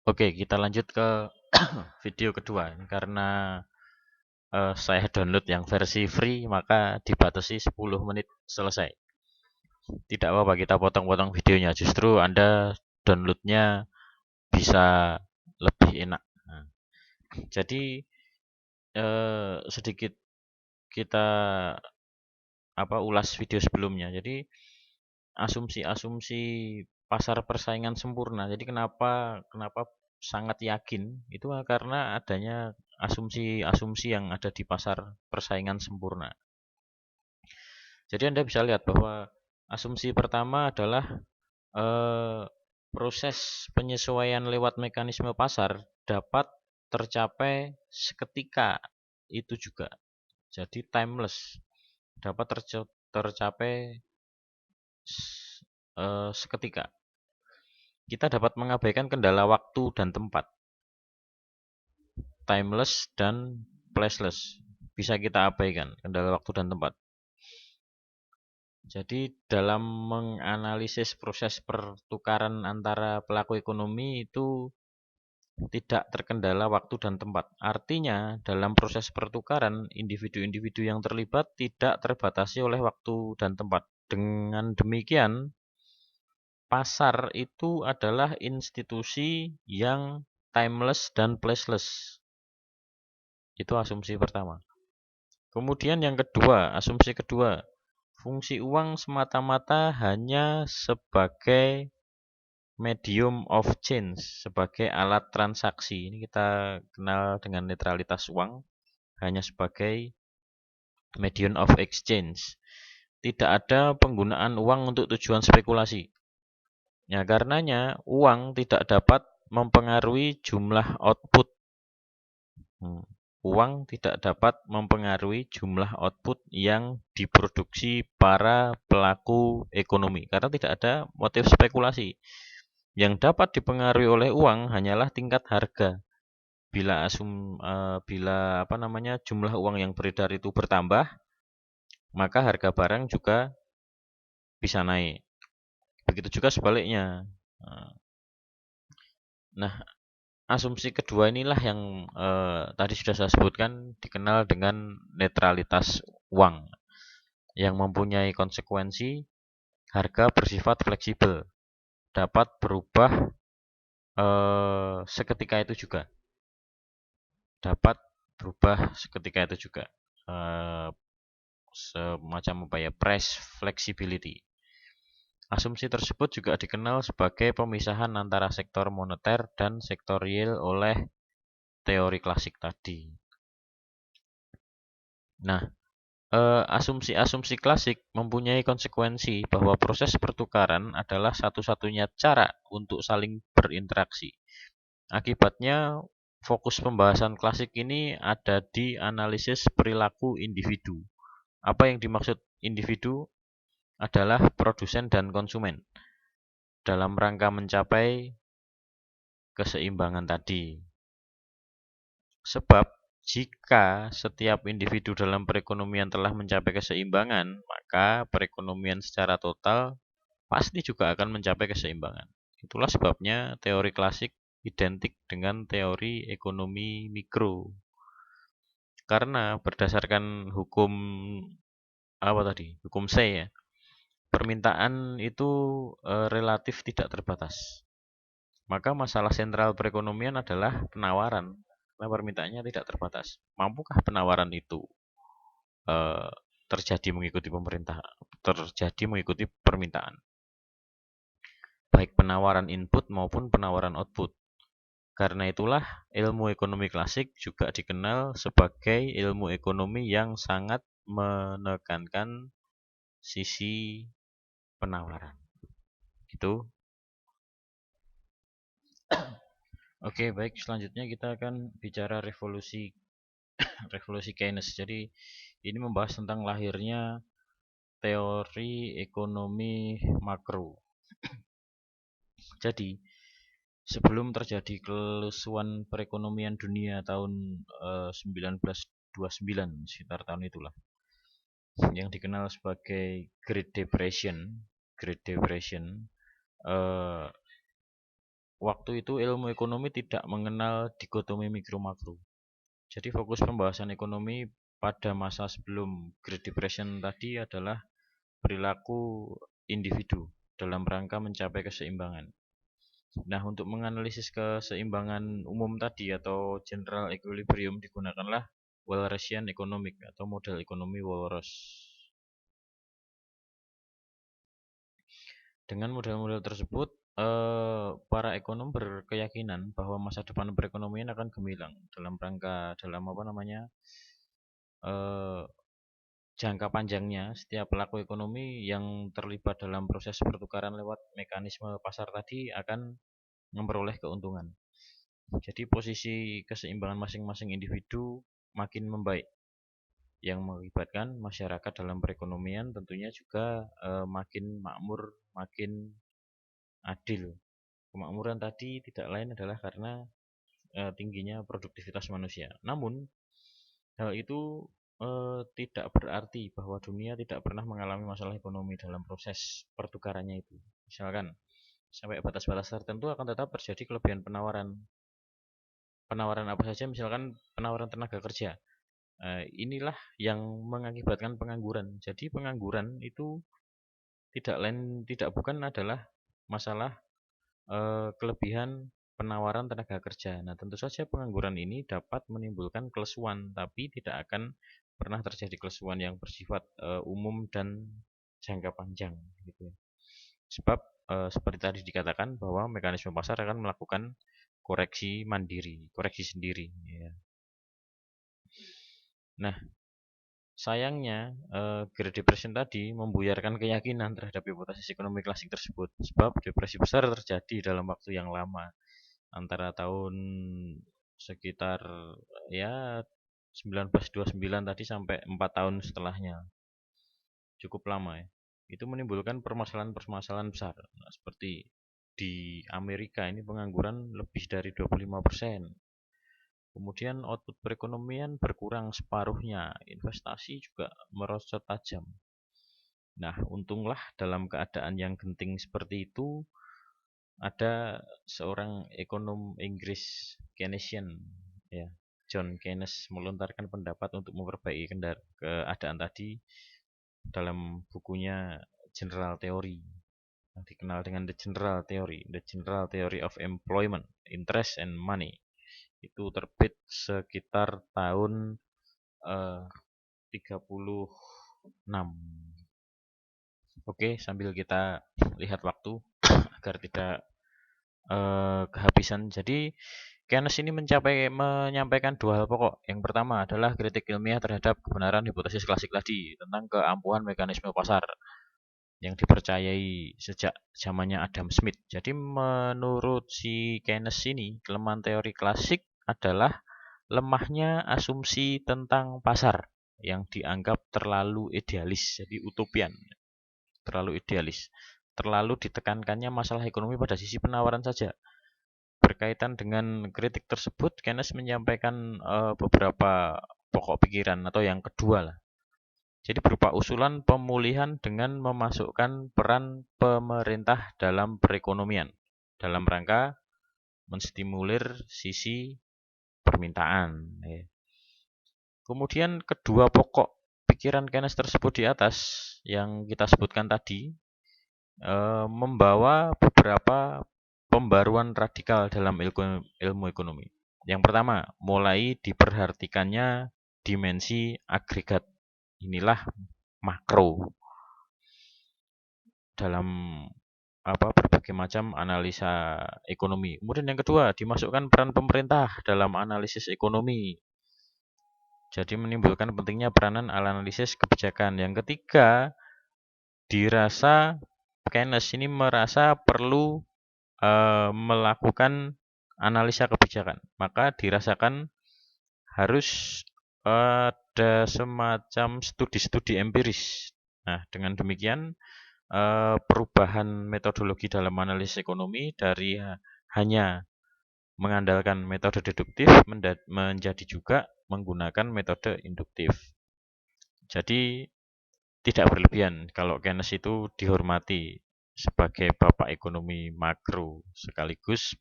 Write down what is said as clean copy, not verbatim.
Oke, kita lanjut ke video kedua. Karena saya download yang versi free, maka dibatasi 10 menit selesai. Tidak apa-apa kita potong-potong videonya. Justru Anda downloadnya bisa lebih enak. Nah, jadi sedikit kita ulas video sebelumnya. Jadi asumsi-asumsi pasar persaingan sempurna. Jadi kenapa kenapa sangat yakin itu karena adanya asumsi-asumsi yang ada di pasar persaingan sempurna. Jadi Anda bisa lihat bahwa asumsi pertama adalah eh, proses penyesuaian lewat mekanisme pasar dapat tercapai seketika itu juga. Jadi timeless dapat tercapai seketika. Kita dapat mengabaikan kendala waktu dan tempat, timeless dan placeless. Bisa kita abaikan kendala waktu dan tempat. Jadi dalam menganalisis proses pertukaran antara pelaku ekonomi itu tidak terkendala waktu dan tempat. Artinya, dalam proses pertukaran, individu-individu yang terlibat tidak terbatasi oleh waktu dan tempat. Dengan demikian, pasar itu adalah institusi yang timeless dan placeless. Itu asumsi pertama. Kemudian yang kedua, asumsi kedua, fungsi uang semata-mata hanya sebagai medium of change, sebagai alat transaksi. Ini kita kenal dengan netralitas uang, hanya sebagai medium of exchange. Tidak ada penggunaan uang untuk tujuan spekulasi. Ya, karenanya uang tidak dapat mempengaruhi jumlah output. Uang tidak dapat mempengaruhi jumlah output yang diproduksi para pelaku ekonomi karena tidak ada motif spekulasi. Yang dapat dipengaruhi oleh uang hanyalah tingkat harga. Bila jumlah uang yang beredar itu bertambah, maka harga barang juga bisa naik. Begitu juga sebaliknya. Nah, asumsi kedua inilah yang tadi sudah saya sebutkan dikenal dengan netralitas uang yang mempunyai konsekuensi harga bersifat fleksibel, dapat berubah seketika itu juga, dapat berubah seketika itu juga, eh, semacam apa ya, price flexibility. Asumsi tersebut juga dikenal sebagai pemisahan antara sektor moneter dan sektor real oleh teori klasik tadi. Nah, asumsi-asumsi klasik mempunyai konsekuensi bahwa proses pertukaran adalah satu-satunya cara untuk saling berinteraksi. Akibatnya, fokus pembahasan klasik ini ada di analisis perilaku individu. Apa yang dimaksud individu adalah produsen dan konsumen dalam rangka mencapai keseimbangan tadi. Sebab jika setiap individu dalam perekonomian telah mencapai keseimbangan, maka perekonomian secara total pasti juga akan mencapai keseimbangan. Itulah sebabnya teori klasik identik dengan teori ekonomi mikro. Karena berdasarkan hukum apa tadi? Hukum C ya. Permintaan itu relatif tidak terbatas. Maka masalah sentral perekonomian adalah penawaran. Karena permintaannya tidak terbatas. Mampukah penawaran itu eh, terjadi mengikuti pemerintah, terjadi mengikuti permintaan, baik penawaran input maupun penawaran output. Karena itulah ilmu ekonomi klasik juga dikenal sebagai ilmu ekonomi yang sangat menekankan sisi penawaran. Gitu. Oke, baik. Selanjutnya kita akan bicara revolusi Keynes. Jadi ini membahas tentang lahirnya teori ekonomi makro. Jadi sebelum terjadi kelesuan perekonomian dunia tahun 1929, sekitar tahun itulah, yang dikenal sebagai Great Depression, eh, waktu itu ilmu ekonomi tidak mengenal dikotomi mikro makro. Jadi fokus pembahasan ekonomi pada masa sebelum Great Depression tadi adalah perilaku individu dalam rangka mencapai keseimbangan. Nah, untuk menganalisis keseimbangan umum tadi atau general equilibrium digunakanlah Walrasian economic atau model ekonomi Walras. Dengan model-model tersebut, para ekonom berkeyakinan bahwa masa depan perekonomian akan gemilang dalam apa namanya eh, jangka panjangnya. Setiap pelaku ekonomi yang terlibat dalam proses pertukaran lewat mekanisme pasar tadi akan memperoleh keuntungan. Jadi posisi keseimbangan masing-masing individu makin membaik, yang mengakibatkan masyarakat dalam perekonomian tentunya juga makin makmur, makin adil. Kemakmuran tadi tidak lain adalah karena tingginya produktivitas manusia. Namun hal itu tidak berarti bahwa dunia tidak pernah mengalami masalah ekonomi dalam proses pertukarannya itu. Misalkan sampai batas-batas tertentu akan tetap terjadi kelebihan penawaran. Penawaran apa saja? Misalkan penawaran tenaga kerja. Inilah yang mengakibatkan pengangguran. Jadi pengangguran itu tidak bukan adalah masalah kelebihan penawaran tenaga kerja. Nah, tentu saja pengangguran ini dapat menimbulkan kelesuan, tapi tidak akan pernah terjadi kelesuan yang bersifat umum dan jangka panjang, gitu. Sebab seperti tadi dikatakan bahwa mekanisme pasar akan melakukan koreksi mandiri, koreksi sendiri. Ya. Nah, sayangnya Great Depression tadi membuyarkan keyakinan terhadap hipotesis ekonomi klasik tersebut, sebab depresi besar terjadi dalam waktu yang lama, antara tahun sekitar ya 1929 tadi sampai 4 tahun setelahnya. Cukup lama ya. Itu menimbulkan permasalahan-permasalahan besar. Nah, seperti di Amerika ini pengangguran lebih dari 25%. Kemudian output perekonomian berkurang separuhnya, investasi juga merosot tajam. Nah, untunglah dalam keadaan yang genting seperti itu ada seorang ekonom Inggris, Keynesian, ya, John Keynes, melontarkan pendapat untuk memperbaiki keadaan tadi dalam bukunya General Theory, yang dikenal dengan The General Theory of Employment, Interest and Money. Itu terbit sekitar tahun 36. Oke, sambil kita lihat waktu agar tidak kehabisan. Jadi Keynes ini menyampaikan dua hal pokok. Yang pertama adalah kritik ilmiah terhadap kebenaran hipotesis klasik tadi tentang keampuhan mekanisme pasar yang dipercayai sejak zamannya Adam Smith. Jadi menurut si Keynes ini, kelemahan teori klasik adalah lemahnya asumsi tentang pasar yang dianggap terlalu idealis, jadi utopian, terlalu idealis. Terlalu ditekankannya masalah ekonomi pada sisi penawaran saja. Berkaitan dengan kritik tersebut, Keynes menyampaikan beberapa pokok pikiran atau yang kedua lah. Jadi berupa usulan pemulihan dengan memasukkan peran pemerintah dalam perekonomian dalam rangka menstimulir sisi permintaan. Kemudian kedua pokok pikiran Keynes tersebut di atas yang kita sebutkan tadi membawa beberapa pembaruan radikal dalam ilmu ekonomi. Yang pertama, mulai diperhatikannya dimensi agregat. Inilah makro dalam berbagai macam analisa ekonomi. Kemudian yang kedua, dimasukkan peran pemerintah dalam analisis ekonomi. Jadi menimbulkan pentingnya peranan analisis kebijakan. Yang ketiga, dirasa Keynes ini merasa perlu melakukan analisa kebijakan. Maka dirasakan harus ada semacam studi-studi empiris. Nah, dengan demikian perubahan metodologi dalam analisis ekonomi dari hanya mengandalkan metode deduktif menjadi juga menggunakan metode induktif. Jadi tidak berlebihan kalau Keynes itu dihormati sebagai bapak ekonomi makro sekaligus